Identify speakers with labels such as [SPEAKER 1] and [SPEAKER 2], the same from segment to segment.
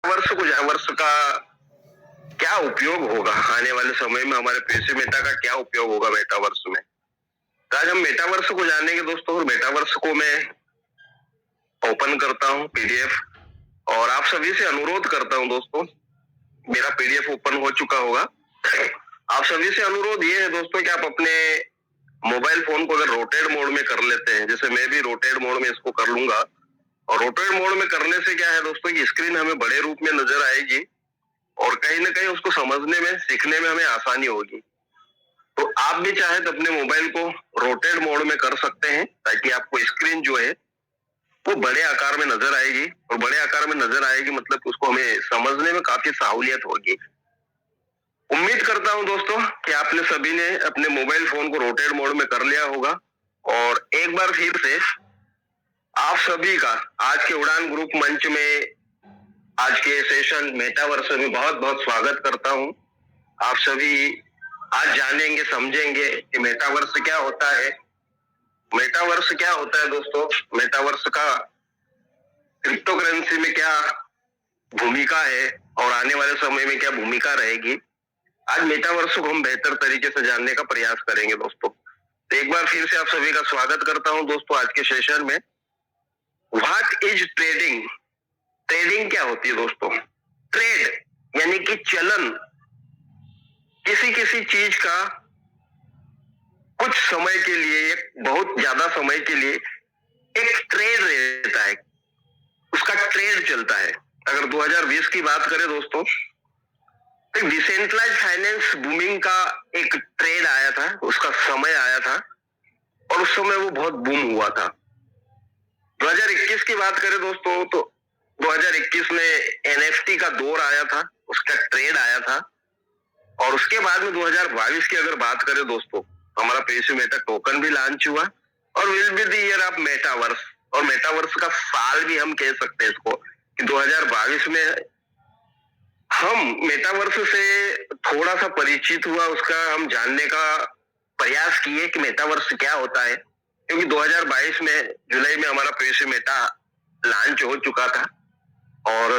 [SPEAKER 1] वर्ष का क्या उपयोग होगा आने वाले समय में, हमारे पैसे मेटा का क्या उपयोग होगा मेटावर्स में। तो आज हम मेटावर्स को जानेंगे दोस्तों, और मेटावर्स को मैं ओपन करता हूँ पीडीएफ, और आप सभी से अनुरोध करता हूँ दोस्तों, मेरा पीडीएफ ओपन हो चुका होगा। आप सभी से अनुरोध ये है दोस्तों कि आप अपने मोबाइल फोन को अगर रोटेट मोड में कर लेते हैं, जैसे मैं भी रोटेट मोड में इसको कर लूंगा, और रोटेट मोड में करने से क्या है दोस्तों कि स्क्रीन हमें बड़े रूप में नजर आएगी, और कहीं ना कहीं उसको समझने में, सीखने में हमें आसानी होगी। तो आप भी चाहे तो अपने मोबाइल को रोटेट मोड में कर सकते हैं, ताकि आपको स्क्रीन जो है वो बड़े आकार में नजर आएगी, और बड़े आकार में नजर आएगी मतलब उसको हमें समझने में काफी सहूलियत होगी। उम्मीद करता हूं दोस्तों कि आपने सभी ने अपने मोबाइल फोन को रोटेट मोड में कर लिया होगा, और एक बार फिर से आप सभी का आज के उड़ान ग्रुप मंच में, आज के सेशन मेटावर्स में बहुत बहुत स्वागत करता हूं। आप सभी आज जानेंगे, समझेंगे कि मेटावर्स क्या होता है। मेटावर्स क्या होता है दोस्तों, मेटावर्स का क्रिप्टो करेंसी में क्या भूमिका है, और आने वाले समय में क्या भूमिका रहेगी, आज मेटावर्स को हम बेहतर तरीके से जानने का प्रयास करेंगे दोस्तों। तो एक बार फिर से आप सभी का स्वागत करता हूं दोस्तों आज के सेशन में। What is trading? ट्रेडिंग क्या होती है दोस्तों? ट्रेड यानी कि चलन, किसी किसी चीज का कुछ समय के लिए, एक बहुत ज्यादा समय के लिए एक ट्रेड रहता है, उसका ट्रेड चलता है। अगर 2020 की बात करें दोस्तों, तो डिसेंट्रलाइज फाइनेंस बूमिंग का एक ट्रेड आया था, उसका समय आया था, और उस समय वो बहुत बूम हुआ था। 2021 की बात करें दोस्तों, तो 2021 में एनएफटी का दौर आया था, उसका ट्रेड आया था। और उसके बाद में 2022 की अगर बात करें दोस्तों, हमारा पेशी मेटा टोकन भी लॉन्च हुआ, और will be the year of metaverse, और मेटावर्स का साल भी हम कह सकते हैं इसको, कि 2022 में हम मेटावर्स से थोड़ा सा परिचित हुआ, उसका हम जानने का प्रयास किए कि मेटावर्स क्या होता है। क्योंकि 2022 में जुलाई में हमारा पेशी मेटा लॉन्च हो चुका था, और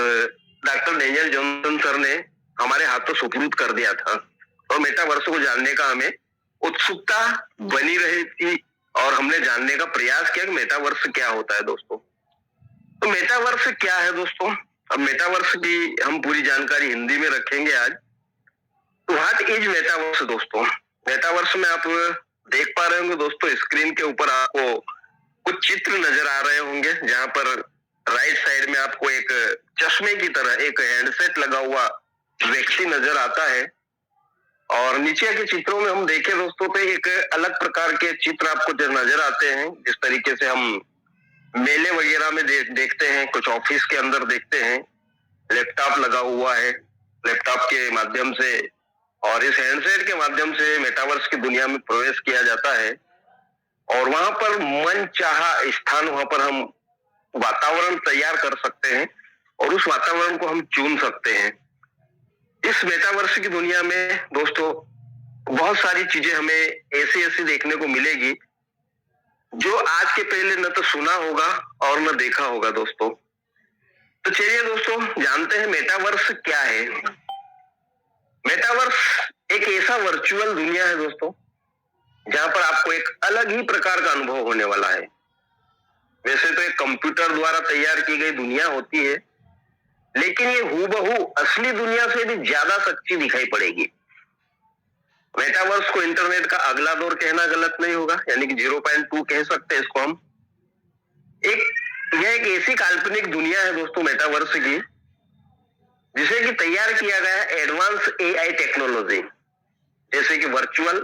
[SPEAKER 1] डॉक्टर डेनियल जॉनसन सर ने हमारे हाथों सुपुर्द कर दिया था, और मेटावर्स को जानने का हमें उत्सुकता बनी रही थी, और हमने जानने का प्रयास किया कि मेटावर्स क्या होता है दोस्तों। तो मेटावर्स क्या है दोस्तों, अब मेटावर्स की हम पूरी जानकारी हिंदी में रखेंगे आज। तो व्हाट इज मेटावर्स दोस्तों? मेटावर्स में आप देख पा रहे होंगे दोस्तों, स्क्रीन के ऊपर आपको कुछ चित्र नजर आ रहे होंगे, जहां पर राइट साइड में आपको एक चश्मे की तरह एक हैंडसेट लगा हुआ व्यक्ति नजर आता है, और नीचे के चित्रों में हम देखें दोस्तों तो एक अलग प्रकार के चित्र आपको जो नजर आते हैं, जिस तरीके से हम मेले वगैरह में देखते हैं, कुछ ऑफिस के अंदर देखते हैं, लैपटॉप लगा हुआ है, लैपटॉप के माध्यम से और इस हैंडसेट के माध्यम से मेटावर्स की दुनिया में प्रवेश किया जाता है, और वहां पर मन चाहा स्थान, वहां पर हम वातावरण तैयार कर सकते हैं, और उस वातावरण को हम चुन सकते हैं। इस मेटावर्स की दुनिया में दोस्तों बहुत सारी चीजें हमें ऐसी ऐसी देखने को मिलेगी, जो आज के पहले न तो सुना होगा और न देखा होगा दोस्तों। तो चलिए दोस्तों जानते हैं मेटावर्स क्या है। मेटावर्स एक ऐसा वर्चुअल दुनिया है दोस्तों, जहां पर आपको एक अलग ही प्रकार का अनुभव होने वाला है। वैसे तो एक कंप्यूटर द्वारा तैयार की गई दुनिया होती है, लेकिन ये हूबहू असली दुनिया से भी ज्यादा सच्ची दिखाई पड़ेगी। मेटावर्स को इंटरनेट का अगला दौर कहना गलत नहीं होगा, यानी कि 0.2 कह सकते हैं इसको हम। यह एक ऐसी काल्पनिक दुनिया है दोस्तों मेटावर्स की, जिसे कि तैयार किया गया है एडवांस एआई टेक्नोलॉजी, जैसे कि वर्चुअल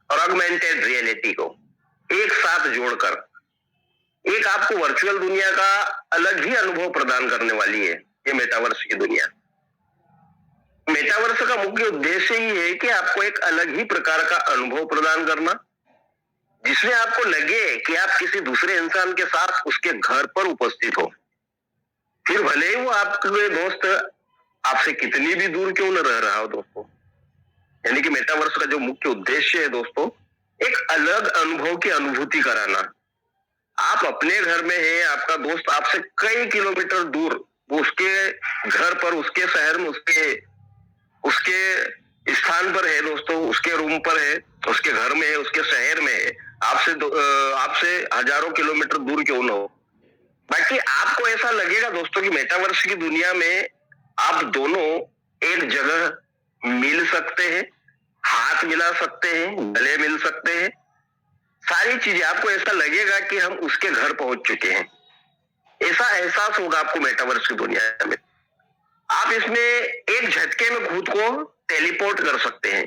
[SPEAKER 1] और ऑगमेंटेड रियलिटी को एक साथ जोड़कर एक आपको वर्चुअल दुनिया का अलग ही अनुभव प्रदान करने वाली है ये मेटावर्स की दुनिया। मेटावर्स का मुख्य उद्देश्य ही है कि आपको एक अलग ही प्रकार का अनुभव प्रदान करना, जिसमें आपको लगे कि आप किसी दूसरे इंसान के साथ उसके घर पर उपस्थित हो, फिर भले ही वो आपके दोस्त आपसे कितनी भी दूर क्यों न रह रहा हो दोस्तों। यानी कि मेटावर्स का जो मुख्य उद्देश्य है दोस्तों, एक अलग अनुभव की अनुभूति कराना। आप अपने घर में हैं, आपका दोस्त आपसे कई किलोमीटर दूर वो उसके घर पर, उसके शहर में, उसके उसके स्थान पर है दोस्तों, उसके रूम पर है, उसके घर में है, उसके शहर में है, आपसे हजारों किलोमीटर दूर क्यों ना हो। बाकी आपको ऐसा लगेगा दोस्तों कि मेटावर्स की दुनिया में आप दोनों एक जगह मिल सकते हैं, हाथ मिला सकते हैं, गले मिल सकते हैं, सारी चीजें, आपको ऐसा लगेगा कि हम उसके घर पहुंच चुके हैं। ऐसा एहसास होगा आपको मेटावर्स की दुनिया में। आप इसमें एक झटके में खुद को टेलीपोर्ट कर सकते हैं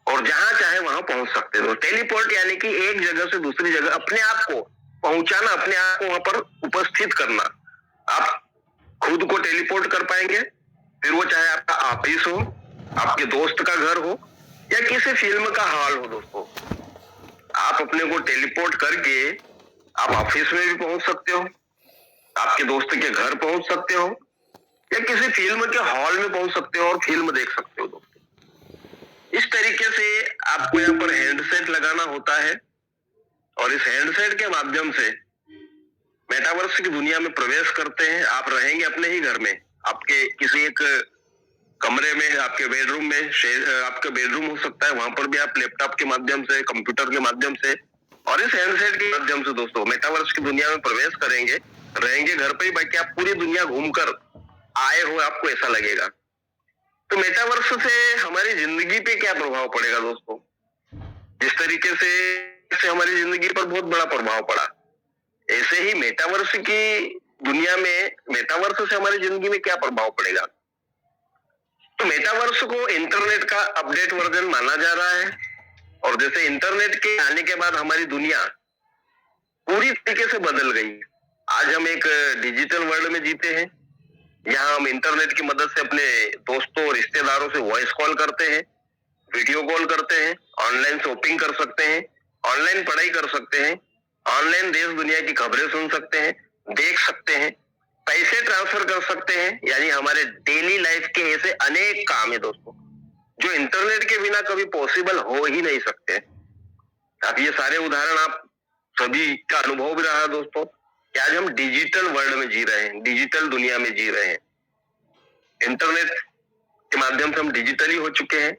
[SPEAKER 1] और जहां चाहे वहां पहुंच सकते हो। टेलीपोर्ट यानी कि एक जगह से दूसरी जगह अपने आप को पहुंचाना, अपने आप को वहां पर उपस्थित करना। आप खुद को टेलीपोर्ट कर पाएंगे, फिर वो चाहे आपका ऑफिस हो, आपके दोस्त का घर हो, या किसी फिल्म का हॉल हो दोस्तों। आप अपने को टेलीपोर्ट करके आप ऑफिस में भी पहुंच सकते हो, आपके दोस्त के घर पहुंच सकते हो, या किसी फिल्म के हॉल में पहुंच सकते हो और फिल्म देख सकते हो दोस्तों। इस तरीके से आपको यहाँ पर हैंडसेट लगाना होता है और इस हैंडसेट के माध्यम से मेटावर्स की दुनिया में प्रवेश करते हैं। आप रहेंगे अपने ही घर में, आपके किसी एक कमरे में, आपके बेडरूम में, आपका बेडरूम हो सकता है, वहां पर भी आप लैपटॉप के माध्यम से, कंप्यूटर के माध्यम से और इस हैंडसेट के माध्यम से दोस्तों मेटावर्स की दुनिया में प्रवेश करेंगे, रहेंगे घर पे ही, बाकी आप पूरी दुनिया घूमकर आए हो, आपको ऐसा लगेगा। तो मेटावर्स से हमारी जिंदगी पे क्या प्रभाव पड़ेगा दोस्तों? जिस तरीके से हमारी जिंदगी पर बहुत बड़ा प्रभाव पड़ा, ऐसे ही मेटावर्स की दुनिया में, मेटावर्स से हमारी जिंदगी में क्या प्रभाव पड़ेगा? तो मेटावर्स को इंटरनेट का अपडेट वर्जन माना जा रहा है और जैसे इंटरनेट के आने के बाद हमारी दुनिया पूरी तरीके से बदल गई। आज हम एक डिजिटल वर्ल्ड में जीते हैं, यहाँ हम इंटरनेट की मदद से अपने दोस्तों और रिश्तेदारों से वॉइस कॉल करते हैं, वीडियो कॉल करते हैं, ऑनलाइन शॉपिंग कर सकते हैं, ऑनलाइन पढ़ाई कर सकते हैं, ऑनलाइन देश दुनिया की खबरें सुन सकते हैं, देख सकते हैं, पैसे ट्रांसफर कर सकते हैं। यानी हमारे डेली लाइफ के ऐसे अनेक काम है दोस्तों जो इंटरनेट के बिना कभी पॉसिबल हो ही नहीं सकते। अब ये सारे उदाहरण आप सभी का अनुभव भी रहा दोस्तों कि आज हम डिजिटल वर्ल्ड में जी रहे हैं, डिजिटल दुनिया में जी रहे हैं। इंटरनेट के माध्यम से हम डिजिटली हो चुके हैं।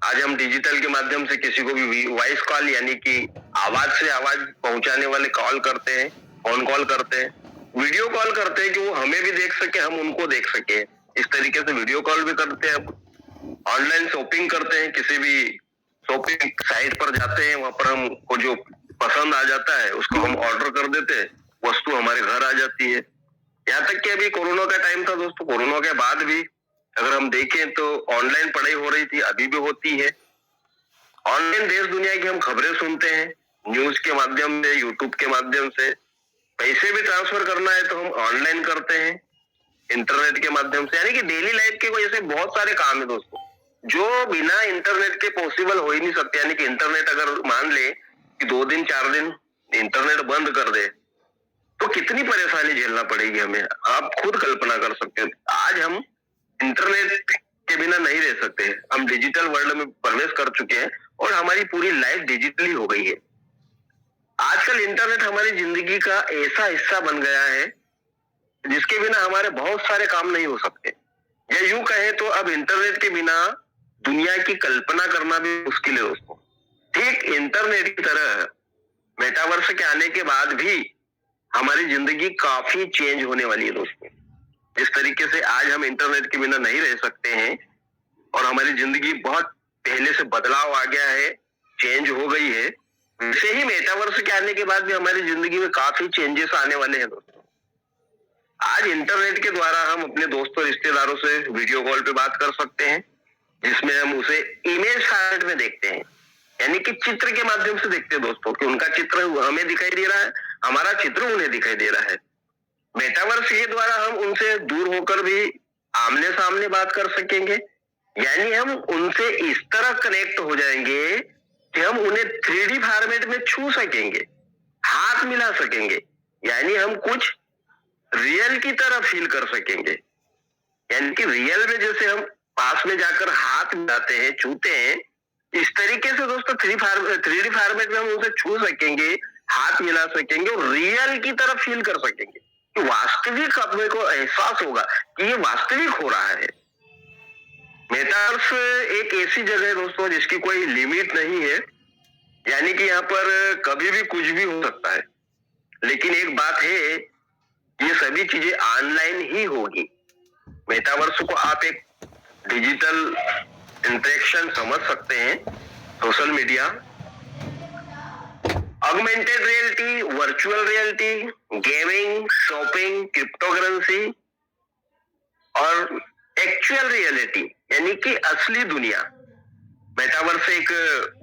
[SPEAKER 1] आज हम डिजिटल के माध्यम से किसी को भी वॉइस कॉल यानी कि आवाज से आवाज पहुंचाने वाले कॉल करते हैं, फोन कॉल करते हैं, वीडियो कॉल करते हैं कि वो हमें भी देख सके, हम उनको देख सके। इस तरीके से वीडियो कॉल भी करते हैं। ऑनलाइन शॉपिंग करते हैं, किसी भी शॉपिंग साइट पर जाते हैं, वहां पर हमको जो पसंद आ जाता है उसको हम ऑर्डर कर देते हैं, वस्तु हमारे घर आ जाती है। यहाँ तक कि अभी कोरोना का टाइम था दोस्तों, कोरोना के बाद भी अगर हम देखें तो ऑनलाइन पढ़ाई हो रही थी, अभी भी होती है। ऑनलाइन देश दुनिया की हम खबरें सुनते हैं, न्यूज के माध्यम से, यूट्यूब के माध्यम से। पैसे भी ट्रांसफर करना है तो हम ऑनलाइन करते हैं इंटरनेट के माध्यम से। यानी कि डेली लाइफ के कोई ऐसे बहुत सारे काम है दोस्तों जो बिना इंटरनेट के पॉसिबल हो ही नहीं सकते। यानी कि इंटरनेट अगर मान ले कि 2 दिन 4 दिन इंटरनेट बंद कर दे तो कितनी परेशानी झेलना पड़ेगी हमें, आप खुद कल्पना कर सकते हैं। आज हम इंटरनेट के बिना नहीं रह सकते, हम डिजिटल वर्ल्ड में प्रवेश कर चुके हैं और हमारी पूरी लाइफ डिजिटली हो गई है। आजकल इंटरनेट हमारी जिंदगी का ऐसा हिस्सा बन गया है जिसके बिना हमारे बहुत सारे काम नहीं हो सकते, या यूं कहें तो अब इंटरनेट के बिना दुनिया की कल्पना करना भी मुश्किल है दोस्तों। ठीक इंटरनेट की तरह मेटावर्स के आने के बाद भी हमारी जिंदगी काफी चेंज होने वाली है दोस्तों। जिस तरीके से आज हम इंटरनेट के बिना नहीं रह सकते हैं और हमारी जिंदगी बहुत पहले से बदलाव आ गया है, चेंज हो गई है, वैसे ही मेटावर्स के आने के बाद भी हमारी जिंदगी में काफी चेंजेस आने वाले हैं दोस्तों। आज इंटरनेट के द्वारा हम अपने दोस्तों रिश्तेदारों से वीडियो कॉल पे बात कर सकते हैं, जिसमें हम उसे इमेज फॉर्मेट में देखते हैं, यानी कि चित्र के माध्यम से देखते हैं दोस्तों कि उनका चित्र हमें दिखाई दे रहा है, हमारा चित्र उन्हें दिखाई दे रहा है। मेटावर्स के द्वारा हम उनसे दूर होकर भी आमने सामने बात कर सकेंगे, यानी हम उनसे इस तरह कनेक्ट हो जाएंगे कि हम उन्हें 3D फॉर्मेट में छू सकेंगे, हाथ मिला सकेंगे, यानी हम कुछ रियल की तरह फील कर सकेंगे। यानी कि रियल में जैसे हम पास में जाकर हाथ मिलाते हैं, छूते हैं, इस तरीके से दोस्तों 3D फॉर्मेट में हम उनसे छू सकेंगे, हाथ मिला सकेंगे और रियल की तरह फील कर सकेंगे कि वास्तविक अपने को एहसास होगा कि ये वास्तविक हो रहा है। मेटावर्स एक ऐसी जगह है दोस्तों जिसकी कोई लिमिट नहीं है, यानी कि यहाँ पर कभी भी कुछ भी हो सकता है। लेकिन एक बात है, ये सभी चीजें ऑनलाइन ही होगी। मेटावर्स को आप एक डिजिटल इंटरेक्शन समझ सकते हैं, social media, augmented reality, virtual reality, gaming, shopping, crypto currency और एक्चुअल रियलिटी यानी कि असली दुनिया। मेटावर्स एक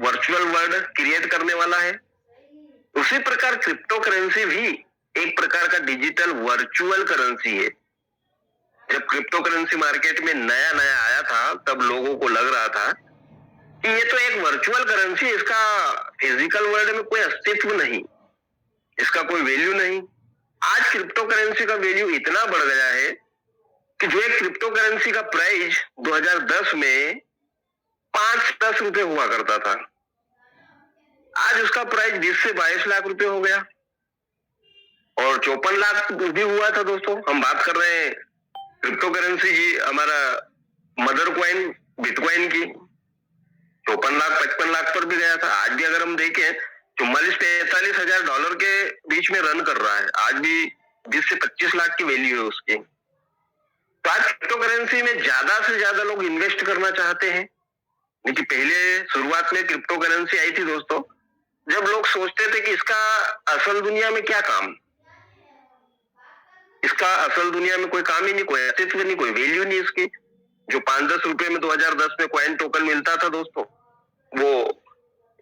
[SPEAKER 1] वर्चुअल वर्ल्ड क्रिएट करने वाला है। उसी प्रकार क्रिप्टो करेंसी भी एक प्रकार का डिजिटल वर्चुअल करेंसी है। जब क्रिप्टो करेंसी मार्केट में नया नया आया था तब लोगों को लग रहा था कि ये तो एक वर्चुअल करेंसी, इसका फिजिकल वर्ल्ड में कोई अस्तित्व नहीं, इसका कोई वैल्यू नहीं। आज क्रिप्टो करेंसी का वैल्यू इतना बढ़ गया है कि जो एक क्रिप्टो करेंसी का प्राइस 2010 में 5-10 रुपए हुआ करता था, आज उसका प्राइस 20 से 22 लाख रुपए हो गया और 54 लाख भी हुआ था। दोस्तों हम बात कर रहे हैं क्रिप्टो करेंसी की, हमारा मदर कॉइन बिटकॉइन की। 54 लाख 55 लाख पर भी गया था। आज भी अगर हम देखें 44-43 हजार डॉलर के बीच में रन कर रहा है। आज भी 20 से 25 लाख की वैल्यू है उसकी। तो आज क्रिप्टो करेंसी में ज्यादा से ज्यादा लोग इन्वेस्ट करना चाहते हैं। लेकिन पहले शुरुआत में क्रिप्टो करेंसी आई थी दोस्तों, जब लोग सोचते थे कि इसका असल दुनिया में क्या काम, इसका असल दुनिया में कोई काम ही नहीं, कोई अस्तित्व नहीं, कोई वैल्यू नहीं इसकी। जो 5-10 रुपए में 2010 में कॉइन टोकन मिलता था दोस्तों, वो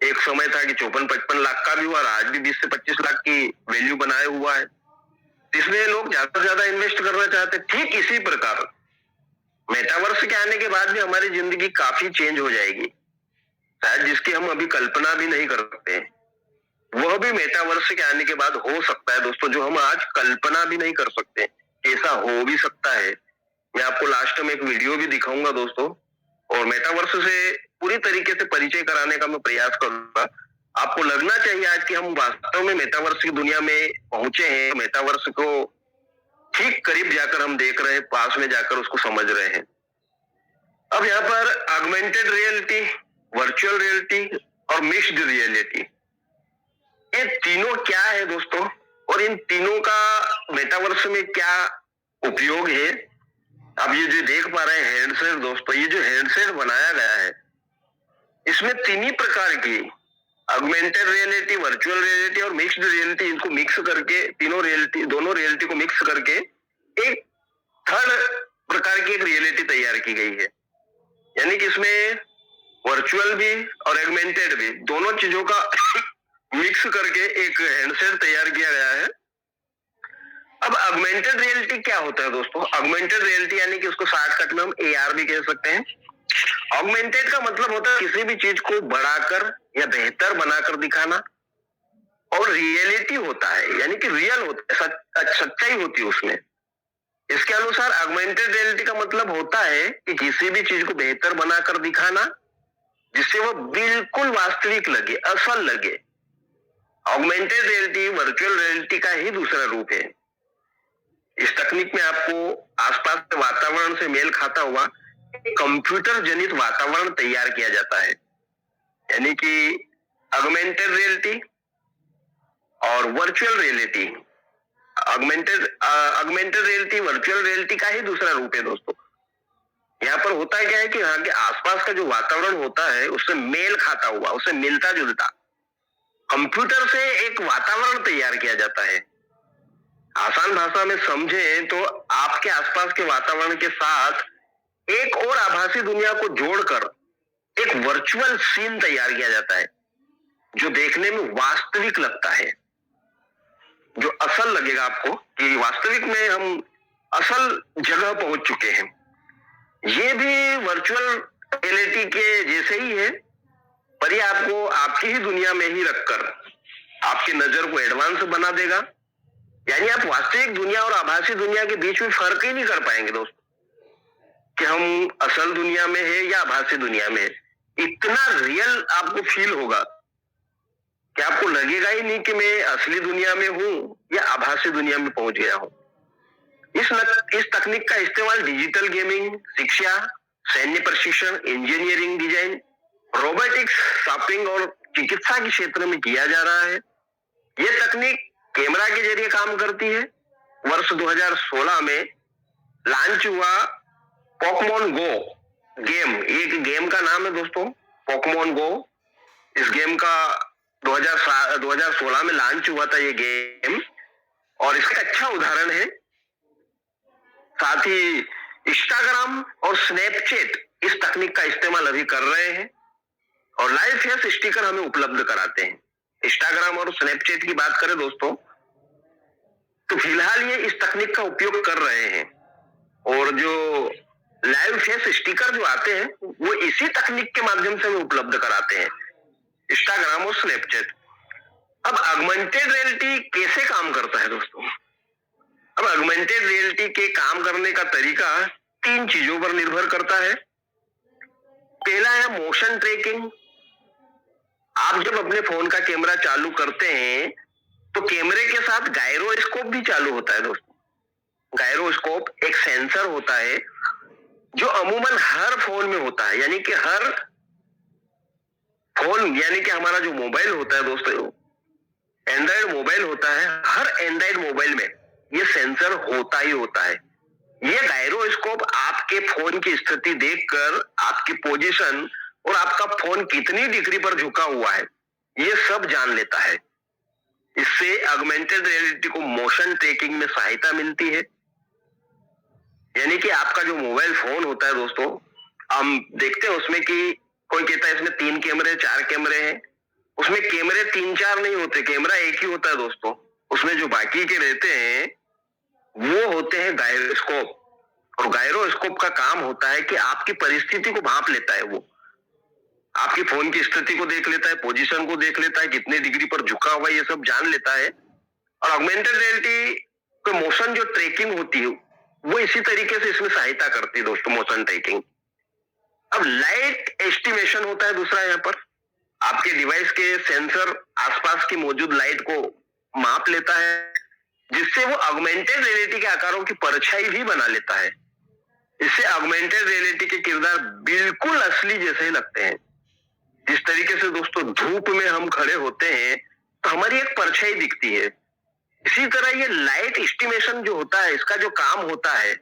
[SPEAKER 1] एक समय था कि 54-55 लाख का भी हुआ और आज भी 20 से 25 लाख की वैल्यू बनाए हुआ है। इसलिए लोग ज्यादा से ज्यादा इन्वेस्ट करना चाहते हैं। ठीक इसी प्रकार मेटावर्स के आने के बाद भी हमारी जिंदगी काफी चेंज हो जाएगी, शायद जिसकी हम अभी कल्पना भी नहीं कर सकते हैं। वह भी मेटावर्स के आने के बाद हो सकता है दोस्तों, जो हम आज कल्पना भी नहीं कर सकते। ऐसा हो भी सकता है। मैं आपको लास्ट में एक वीडियो भी दिखाऊंगा दोस्तों, और मेटावर्स से पूरी तरीके से परिचय कराने का मैं प्रयास करूंगा। आपको लगना चाहिए आज कि हम वास्तव में मेटावर्स की दुनिया में पहुंचे हैं, मेटावर्स को ठीक करीब जाकर हम देख रहे हैं, पास में जाकर उसको समझ रहे हैं। अब यहाँ पर ऑगमेंटेड रियलिटी, वर्चुअल रियलिटी और मिक्स्ड रियलिटी, ये तीनों क्या है दोस्तों, और इन तीनों का मेटावर्स में क्या उपयोग है। अब ये जो देख पा रहे हैं हेडसेट दोस्तों, ये जो हेडसेट बनाया गया है इसमें तीन ही प्रकार की ऑगमेंटेड रियलिटी, वर्चुअल रियलिटी और मिक्स्ड रियलिटी, इनको मिक्स करके दोनों रियलिटी को मिक्स करके एक थर्ड प्रकार की एक रियलिटी तैयार की गई है। यानी कि इसमें वर्चुअल भी और ऑगमेंटेड भी, दोनों चीजों का मिक्स करके एक हैंडसेट तैयार किया गया है। अब ऑगमेंटेड रियलिटी क्या होता है दोस्तों? ऑगमेंटेड रियलिटी यानी कि उसको शॉर्टकट में हम AR भी कह सकते हैं। ऑगमेंटेड का मतलब होता है किसी भी चीज को बढ़ाकर या बेहतर बनाकर दिखाना, और रियलिटी होता है यानी कि रियल होता है, सच्चाई होती है उसमें। इसके अनुसार ऑगमेंटेड रियलिटी का मतलब होता है कि किसी भी चीज को बेहतर बनाकर दिखाना जिससे वो बिल्कुल वास्तविक लगे, असल लगे। ऑगमेंटेड रियलिटी वर्चुअल रियलिटी का ही दूसरा रूप है। इस तकनीक में आपको आसपास के वातावरण से मेल खाता हुआ कंप्यूटर जनित वातावरण तैयार किया जाता है। यानी कि ऑगमेंटेड रियलिटी और virtual reality, augmented reality virtual reality का ही दूसरा रूप है दोस्तों। यहाँ पर होता है क्या है कि यहाँ के आसपास का जो वातावरण होता है उससे मेल खाता हुआ, उससे मिलता जुलता कंप्यूटर से एक वातावरण तैयार किया जाता है। आसान भाषा में समझें तो आपके आसपास के वातावरण के साथ एक और आभासी दुनिया को जोड़कर एक वर्चुअल सीन तैयार किया जाता है जो देखने में वास्तविक लगता है, जो असल लगेगा आपको कि वास्तविक में हम असल जगह पहुंच चुके हैं। ये भी वर्चुअल रियलिटी के जैसे ही है, पर ये आपको आपकी ही दुनिया में ही रखकर आपकी नजर को एडवांस बना देगा। यानी आप वास्तविक दुनिया और आभासी दुनिया के बीच में फर्क ही नहीं कर पाएंगे दोस्तों कि हम असल दुनिया में है या आभासी दुनिया में है। इतना रियल आपको फील होगा कि आपको लगेगा ही नहीं कि मैं असली दुनिया में हूं या आभासी दुनिया में पहुंच गया हूं। इस तकनीक का इस्तेमाल डिजिटल गेमिंग, शिक्षा, सैन्य प्रशिक्षण, इंजीनियरिंग डिजाइन, रोबोटिक्स, शॉपिंग और चिकित्सा के क्षेत्र में किया जा रहा है। यह तकनीक कैमरा के जरिए काम करती है। वर्ष 2016 में लॉन्च हुआ पोकेमॉन गो गेम, एक गेम का नाम है दोस्तों पोकेमॉन गो। इस गेम का 2016 में लॉन्च हुआ था ये गेम, और इसका अच्छा उदाहरण है। साथ ही इंस्टाग्राम और स्नैपचैट इस तकनीक का इस्तेमाल अभी कर रहे हैं और लाइव फेस स्टिकर हमें उपलब्ध कराते हैं। इंस्टाग्राम और स्नैपचैट की बात करें दोस्तों, तो फिलहाल ये इस तकनीक का उपयोग कर रहे हैं, और जो लाइव फेस स्टिकर जो आते हैं वो इसी तकनीक के माध्यम से उपलब्ध कराते हैं इंस्टाग्राम और स्नैपचैट। अब ऑगमेंटेड रियलिटी कैसे काम करता है दोस्तों? अब ऑगमेंटेड रियलिटी के काम करने का तरीका 3 चीजों पर निर्भर करता है। पहला है मोशन ट्रैकिंग। आप जब अपने फोन का कैमरा चालू करते हैं तो कैमरे के साथ गायरोस्कोप भी चालू होता है दोस्तों। गायरोस्कोप एक सेंसर होता है जो अमूमन हर फोन में होता है, यानी कि हर फोन, यानी कि हमारा जो मोबाइल होता है दोस्तों, एंड्रॉइड मोबाइल होता है, हर एंड्रॉइड मोबाइल में ये सेंसर होता ही होता है। ये गायरोस्कोप आपके फोन की स्थिति देखकर आपकी पोजीशन और आपका फोन कितनी डिग्री पर झुका हुआ है ये सब जान लेता है। इससे ऑगमेंटेड रियलिटी को मोशन ट्रैकिंग में सहायता मिलती है। यानी कि आपका जो मोबाइल फोन होता है दोस्तों, हम देखते हैं उसमें कि कोई कहता है इसमें 3 कैमरे 4 कैमरे हैं, उसमें कैमरे 3-4 नहीं होते, कैमरा एक ही होता है दोस्तों। उसमें जो बाकी के रहते हैं वो होते हैं गायरोस्कोप, और गायरोस्कोप का काम होता है कि आपकी परिस्थिति को भांप लेता है। वो आपकी फोन की स्थिति को देख लेता है, पोजीशन को देख लेता है, कितने डिग्री पर झुका हुआ है ये सब जान लेता है। और ऑगमेंटेड रियलिटी पे मोशन जो ट्रैकिंग होती है वो इसी तरीके से इसमें सहायता करती है दोस्तों, मोशन ट्रैकिंग। अब लाइट एस्टिमेशन होता है दूसरा। यहाँ पर आपके डिवाइस के सेंसर आसपास की मौजूद लाइट को माप लेता है, जिससे वो ऑगमेंटेड रियलिटी के आकारों की परछाई भी बना लेता है। इससे ऑगमेंटेड रियलिटी के किरदार बिल्कुल असली जैसे ही लगते हैं। जिस तरीके से दोस्तों धूप में हम खड़े होते हैं तो हमारी एक परछाई दिखती है, इसी तरह ये लाइट एस्टिमेशन जो होता है, इसका जो काम होता है,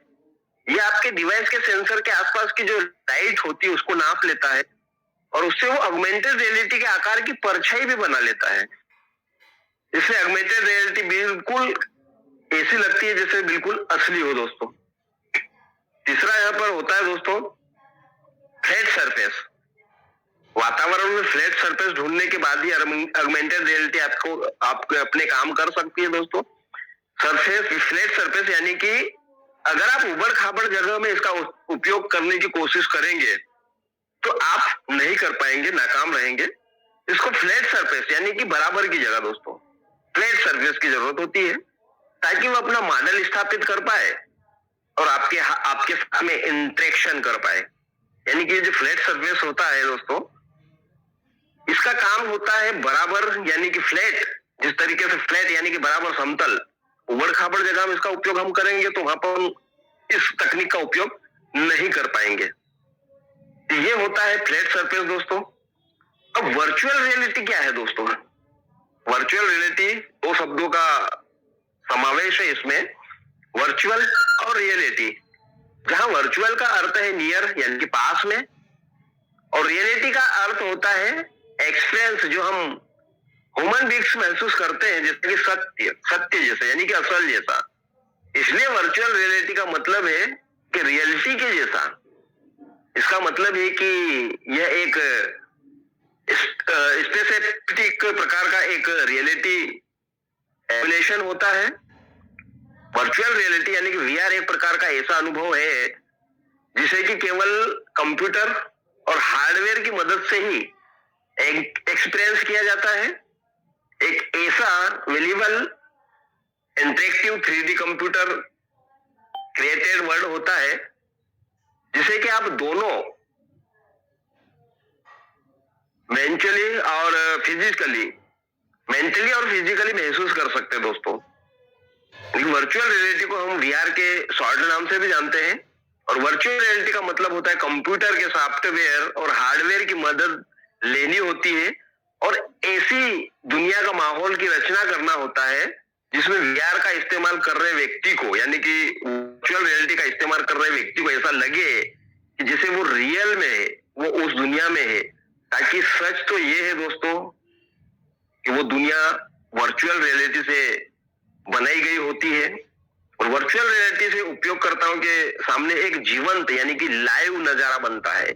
[SPEAKER 1] ये आपके डिवाइस के सेंसर के आसपास की जो लाइट होती है उसको नाप लेता है और उससे वो ऑगमेंटेड रियलिटी के आकार की परछाई भी बना लेता है। इससे ऑगमेंटेड रियलिटी बिल्कुल ऐसी लगती है जैसे बिल्कुल असली हो दोस्तों। तीसरा यहाँ पर होता है दोस्तों फ्लैट सरफेस। वातावरण में फ्लैट सरफेस ढूंढने के बाद ही ऑगमेंटेड रियलिटी आपको अपने काम कर सकती है दोस्तों। फ्लैट सरफेस यानी कि अगर आप उबड़ खाबड़ जगह में इसका उपयोग करने की कोशिश करेंगे तो आप नहीं कर पाएंगे, नाकाम रहेंगे। इसको फ्लैट सरफेस यानी कि बराबर की जगह दोस्तों फ्लैट सरफेस की जरूरत होती है ताकि वो अपना मॉडल स्थापित कर पाए और आपके साथ में इंटरेक्शन कर पाए। यानी कि जो फ्लैट सरफेस होता है दोस्तों, इसका काम होता है बराबर, यानी कि फ्लैट, जिस तरीके से फ्लैट यानी कि बराबर समतल, उबड़ खाबड़ जगह में इसका उपयोग हम करेंगे तो वहां पर हम इस तकनीक का उपयोग नहीं कर पाएंगे। ये होता है फ्लैट सरफेस दोस्तों। अब वर्चुअल रियलिटी क्या है दोस्तों? वर्चुअल रियलिटी 2 शब्दों का समावेश है इसमें, वर्चुअल और रियलिटी। जहां वर्चुअल का अर्थ है नियर यानी कि पास में, और रियलिटी का अर्थ होता है एक्सपीरियंस, जो हम ह्यूमन बीइंग्स महसूस करते हैं, जैसे कि सत्य जैसा, यानी कि असल जैसा। इसलिए वर्चुअल रियलिटी का मतलब है कि रियलिटी के जैसा। इसका मतलब है कि यह एक स्पेसिफिक प्रकार का एक रियलिटी एमुलेशन होता है। वर्चुअल रियलिटी यानी कि वीआर एक प्रकार का ऐसा अनुभव है जिसे कि केवल कंप्यूटर और हार्डवेयर की मदद से ही एक्सपीरियंस किया जाता है। एक ऐसा visible interactive 3D computer created world होता है जिसे कि आप दोनों मेंटली और फिजिकली महसूस कर सकते हैं दोस्तों। वर्चुअल रियलिटी को हम वीआर के शॉर्ट नाम से भी जानते हैं, और वर्चुअल रियलिटी का मतलब होता है कंप्यूटर के सॉफ्टवेयर और हार्डवेयर की मदद लेनी होती है और ऐसी दुनिया का माहौल की रचना करना होता है जिसमें वीआर का इस्तेमाल कर रहे व्यक्ति को, यानी कि वर्चुअल रियलिटी का इस्तेमाल कर रहे व्यक्ति को ऐसा लगे कि जैसे वो रियल में है, वो उस दुनिया में है। ताकि सच तो ये है दोस्तों कि वो दुनिया वर्चुअल रियलिटी से बनाई गई होती है, और वर्चुअल रियलिटी से उपयोगकर्ताओं के सामने एक जीवंत यानी कि लाइव नजारा बनता है।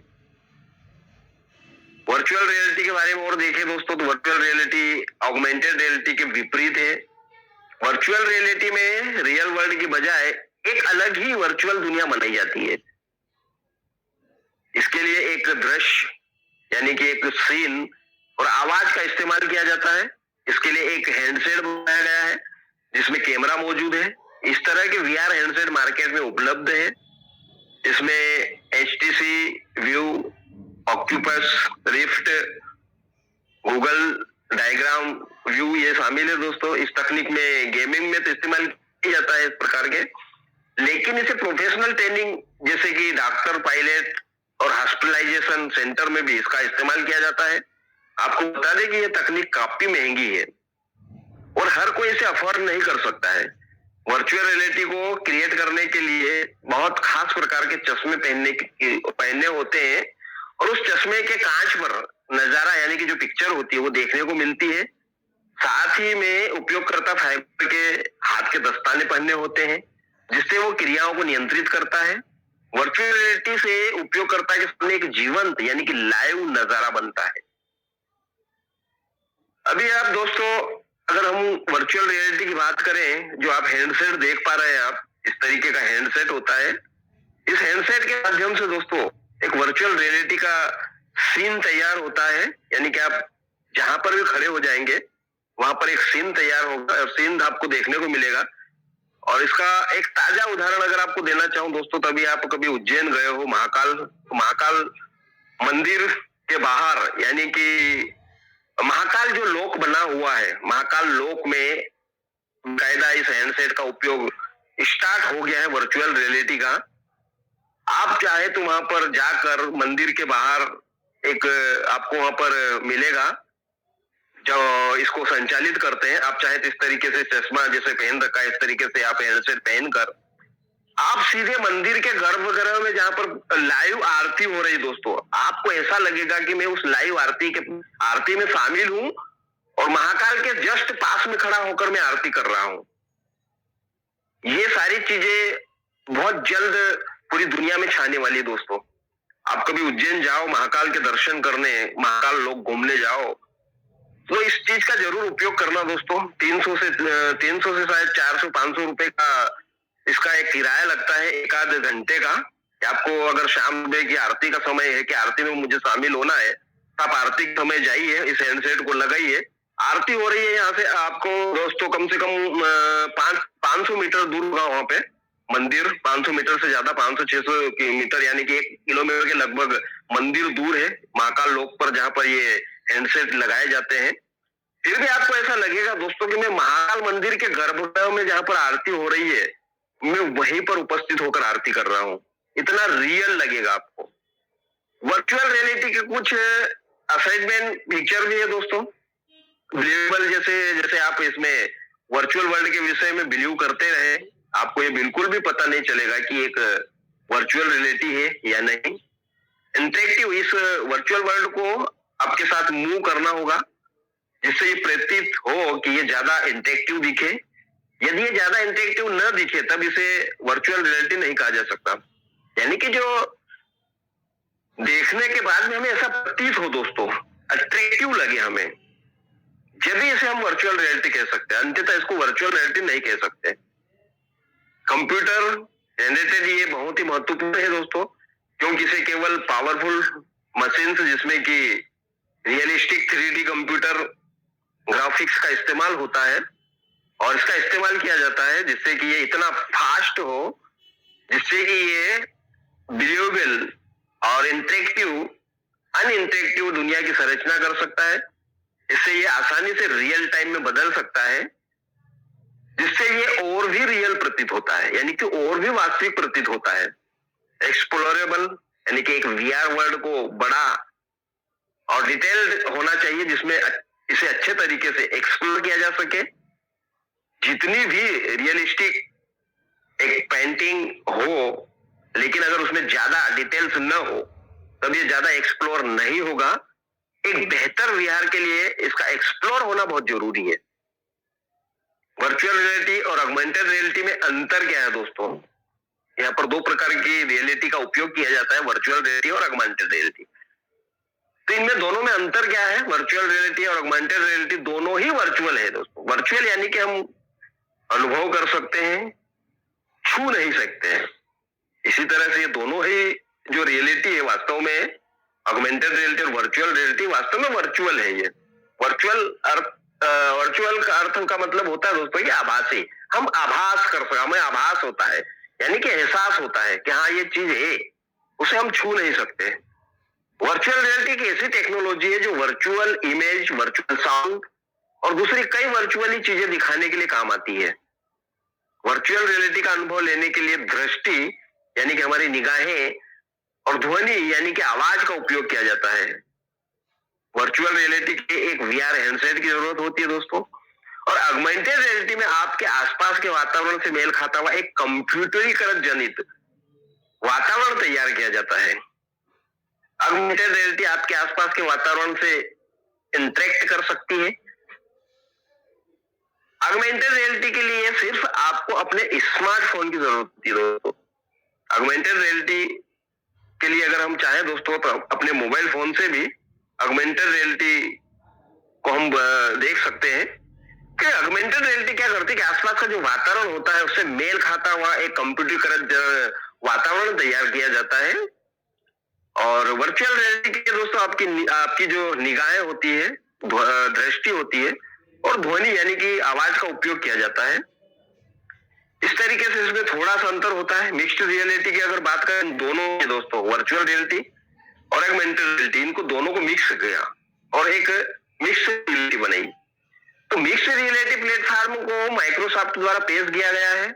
[SPEAKER 1] वर्चुअल रियलिटी के बारे में और देखें दोस्तों तो वर्चुअल रियलिटी ऑगमेंटेड रियलिटी के विपरीत है। वर्चुअल रियलिटी में रियल वर्ल्ड की बजाय एक अलग ही वर्चुअल दुनिया बनाई जाती है। इसके लिए एक दृश्य यानी कि एक सीन और आवाज का इस्तेमाल किया जाता है। इसके लिए एक हैंडसेट बनाया गया है जिसमें कैमरा मौजूद है। इस तरह के वीआर हैंडसेट मार्केट में उपलब्ध है। इसमें HTC view, Oculus Rift, Google Daydream view ये शामिल है दोस्तों। इस तकनीक में गेमिंग में तो इस्तेमाल किया जाता है इस प्रकार के, लेकिन इसे प्रोफेशनल ट्रेनिंग जैसे कि डॉक्टर, पायलट और हॉस्पिटलाइजेशन सेंटर में भी इसका इस्तेमाल किया जाता है। आपको बता दें कि यह तकनीक काफी महंगी है और हर कोई इसे अफोर्ड नहीं कर सकता है। वर्चुअल रियलिटी को क्रिएट करने के लिए बहुत खास प्रकार के चश्मे पहनने होते हैं और उस चश्मे के कांच पर नजारा यानी कि जो पिक्चर होती है वो देखने को मिलती है। साथ ही में उपयोगकर्ता फाइबर के हाथ के दस्ताने पहनने होते हैं जिससे वो क्रियाओं को नियंत्रित करता है। वर्चुअल रियलिटी से उपयोगकर्ता के सामने एक जीवंत यानी कि लाइव नजारा बनता है। अभी आप दोस्तों अगर हम वर्चुअल रियलिटी की बात करें, जो आप हैंडसेट देख पा रहे हैं, आप इस तरीके का हैंडसेट होता है। इस हैंडसेट के माध्यम से दोस्तों एक वर्चुअल रियलिटी का सीन तैयार होता है, यानी कि आप जहां पर भी खड़े हो जाएंगे वहां पर एक सीन तैयार होगा, सीन आपको देखने को मिलेगा। और इसका एक ताजा उदाहरण अगर आपको देना चाहूं दोस्तों, तभी आप कभी उज्जैन गए हो, महाकाल मंदिर के बाहर यानी कि महाकाल जो लोक बना हुआ है, महाकाल लोक में कायदा इस हैंडसेट का उपयोग स्टार्ट हो गया है वर्चुअल रियलिटी का। आप चाहे तो वहां पर जाकर मंदिर के बाहर एक आपको वहां पर मिलेगा जो इसको संचालित करते हैं। आप चाहे तो इस तरीके से चश्मा जैसे पहन रखा है, इस तरीके से आप हैंडसेट पहनकर आप सीधे मंदिर के गर्भगृह में जहां पर लाइव आरती हो रही दोस्तों, आपको ऐसा लगेगा कि मैं उस लाइव आरती में शामिल हूं और महाकाल के जस्ट पास में खड़ा होकर मैं आरती कर रहा हूं। ये सारी चीजें बहुत जल्द पूरी दुनिया में छाने वाली है दोस्तों। आप कभी उज्जैन जाओ, महाकाल के दर्शन करने, महाकाल लोग घूमने जाओ, तो इस चीज का जरूर उपयोग करना दोस्तों। 300 से शायद 400-500 रुपए का इसका एक किराया लगता है एक आध घंटे का। आपको अगर शाम सुबह की आरती का समय है कि आरती में मुझे शामिल होना है, तो आप आरती के समय जाइए, इस हैंडसेट को लगाइए, आरती हो रही है यहाँ से आपको दोस्तों कम से कम 500 मीटर दूर होगा वहां पे मंदिर। 500 मीटर से ज्यादा, 500-600 मीटर यानी कि 1 किलोमीटर के लगभग मंदिर दूर है महाकाल लोक पर, जहां पर ये हैंडसेट लगाए जाते हैं। फिर भी आपको ऐसा लगेगा दोस्तों कि मैं महाकाल मंदिर के गर्भगृह में जहां पर आरती हो रही है, मैं वहीं पर उपस्थित होकर आरती कर रहा हूं। इतना रियल लगेगा आपको। वर्चुअल रियलिटी के कुछ असाइनमेंट पिक्चर भी है दोस्तों, बिलीवेबल जैसे जैसे आप इसमें वर्चुअल वर्ल्ड के विषय में बिलीव करते रहे, आपको ये बिल्कुल भी पता नहीं चलेगा कि एक वर्चुअल रियलिटी है या नहीं। इंटरेक्टिव, इस वर्चुअल वर्ल्ड को आपके साथ मूव करना होगा जिससे ये प्रतीत हो कि ये ज्यादा इंटरेक्टिव दिखे। यदि ये ज्यादा इंटरेक्टिव न दिखे तब इसे वर्चुअल रियलिटी नहीं कहा जा सकता। यानी कि जो देखने के बाद में हमें ऐसा प्रतीत हो दोस्तों, अट्रैक्टिव लगे हमें, जब इसे हम वर्चुअल रियलिटी कह सकते हैं। अंततः इसको वर्चुअल रियलिटी नहीं कह सकते। कंप्यूटर जनरेटेड ये बहुत ही महत्वपूर्ण है दोस्तों, क्योंकि इसे केवल पावरफुल मशीन जिसमें कि रियलिस्टिक 3D कंप्यूटर ग्राफिक्स का इस्तेमाल होता है और इसका इस्तेमाल किया जाता है जिससे कि ये इतना फास्ट हो जिससे कि ये बिलीवेबल और इंटरेक्टिव अनइंटरेक्टिव दुनिया की संरचना कर सकता है। इससे ये आसानी से रियल टाइम में बदल सकता है। जिससे ये और भी रियल प्रतीत होता है, यानी कि और भी वास्तविक प्रतीत होता है। एक्सप्लोरेबल यानी कि एक वीआर वर्ल्ड को बड़ा और डिटेल्ड होना चाहिए, जिसमें इसे अच्छे तरीके से एक्सप्लोर किया जा सके। जितनी भी रियलिस्टिक एक पेंटिंग हो, लेकिन अगर उसमें ज्यादा डिटेल्स न हो तब ये ज्यादा एक्सप्लोर नहीं होगा। एक बेहतर विहार के लिए इसका एक्सप्लोर होना बहुत जरूरी है। वर्चुअल रियलिटी और ऑगमेंटेड रियलिटी में अंतर क्या है दोस्तों? यहाँ पर दो प्रकार की रियलिटी का उपयोग किया जाता है, वर्चुअल रियलिटी और ऑगमेंटेड रियलिटी। तो इनमें दोनों में अंतर क्या है? वर्चुअल रियलिटी और ऑगमेंटेड रियलिटी दोनों ही वर्चुअल है दोस्तों। वर्चुअल यानी कि हम अनुभव कर सकते हैं, छू नहीं सकते हैं। इसी तरह से ये दोनों ही जो रियलिटी है वास्तव में, ऑगमेंटेड रियलिटी और वर्चुअल रियलिटी वास्तव में वर्चुअल है। ये वर्चुअल का अर्थ का मतलब होता है दोस्तों कि आभासी। हम आभास कर सकते, हमें आभास होता है, यानी कि एहसास होता है कि हाँ ये चीज है, उसे हम छू नहीं सकते। वर्चुअल रियलिटी की ऐसी टेक्नोलॉजी है जो वर्चुअल इमेज, वर्चुअल साउंड और दूसरी कई वर्चुअली चीजें दिखाने के लिए काम आती है। वर्चुअल रियलिटी का अनुभव लेने के लिए दृष्टि यानी कि हमारी निगाहें और ध्वनि यानी कि आवाज का उपयोग किया जाता है। वर्चुअल रियलिटी के एक वीआर हैंडसेट की जरूरत होती है दोस्तों, और ऑगमेंटेड रियलिटी में आपके आसपास के वातावरण से मेल खाता हुआ एक कंप्यूटरीकृत जनित वातावरण तैयार किया जाता है। ऑगमेंटेड रियलिटी आपके आसपास के वातावरण से इंटरेक्ट कर सकती है। ऑगमेंटेड रियलिटी के लिए सिर्फ आपको अपने स्मार्टफोन की जरूरत होती है दोस्तों। ऑगमेंटेड रियलिटी के लिए अगर हम चाहें दोस्तों तो अपने मोबाइल फोन से भी ऑगमेंटेड रियलिटी को हम देख सकते हैं। कि ऑगमेंटेड रियलिटी क्या करती है कि आसपास का जो वातावरण होता है उससे मेल खाता हुआ एक कंप्यूटरीकृत वातावरण तैयार किया जाता है। और वर्चुअल रियलिटी के दोस्तों आपकी जो निगाहें होती है, दृष्टि होती है और ध्वनि यानी कि आवाज का उपयोग किया जाता है। इस तरीके से इसमें थोड़ा सा अंतर होता है। मिक्स्ड रियलिटी की अगर बात करें, दोनों दोस्तों वर्चुअल रियलिटी और ऑगमेंटेड रियलिटी, इनको दोनों को मिक्स किया और एक मिक्स्ड रियलिटी बनाई। तो मिक्स्ड रियलिटी प्लेटफॉर्म को माइक्रोसॉफ्ट द्वारा पेश किया गया है।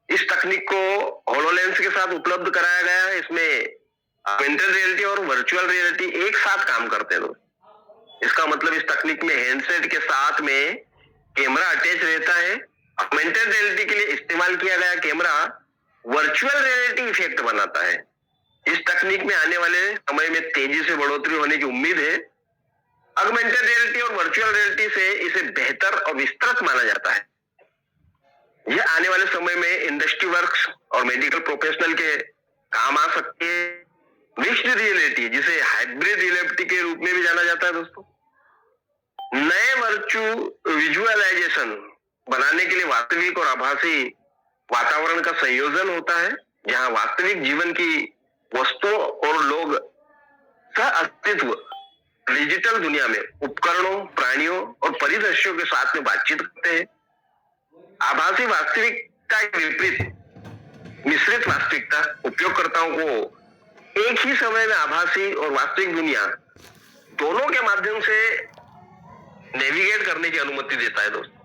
[SPEAKER 1] इस तकनीक को होलोलेंस के साथ उपलब्ध कराया गया है। इसमें ऑगमेंटेड रियलिटी और वर्चुअल रियलिटी एक साथ काम करते हैं दोस्तों। इसका मतलब इस तकनीक में हैंडसेट के साथ में कैमरा अटैच रहता है। ऑगमेंटेड रियलिटी के लिए इस्तेमाल किया गया कैमरा वर्चुअल रियलिटी इफेक्ट बनाता है। इस तकनीक में आने वाले समय में तेजी से बढ़ोतरी होने की उम्मीद है। ऑगमेंटेड रियलिटी और वर्चुअल रियलिटी से इसे बेहतर और विस्तृत माना जाता है। यह आने वाले समय में इंडस्ट्री वर्क्स और मेडिकल प्रोफेशनल के काम आ सकती है। मिक्स्ड रियलिटी, जिसे हाइब्रिड रियलिटी के रूप में भी जाना जाता है दोस्तों, नए विजुअलाइजेशन बनाने के लिए वास्तविक और आभासी वातावरण का संयोजन होता है, जहां वास्तविक जीवन की वस्तुओं और लोग सह अस्तित्व डिजिटल दुनिया में उपकरणों, प्राणियों और परिदृश्यों के साथ में बातचीत करते हैं। आभासी वास्तविकता के विपरीत मिश्रित वास्तविकता उपयोगकर्ताओं को एक ही समय में आभासी और वास्तविक दुनिया दोनों के माध्यम से नेविगेट करने की अनुमति देता है दोस्तों।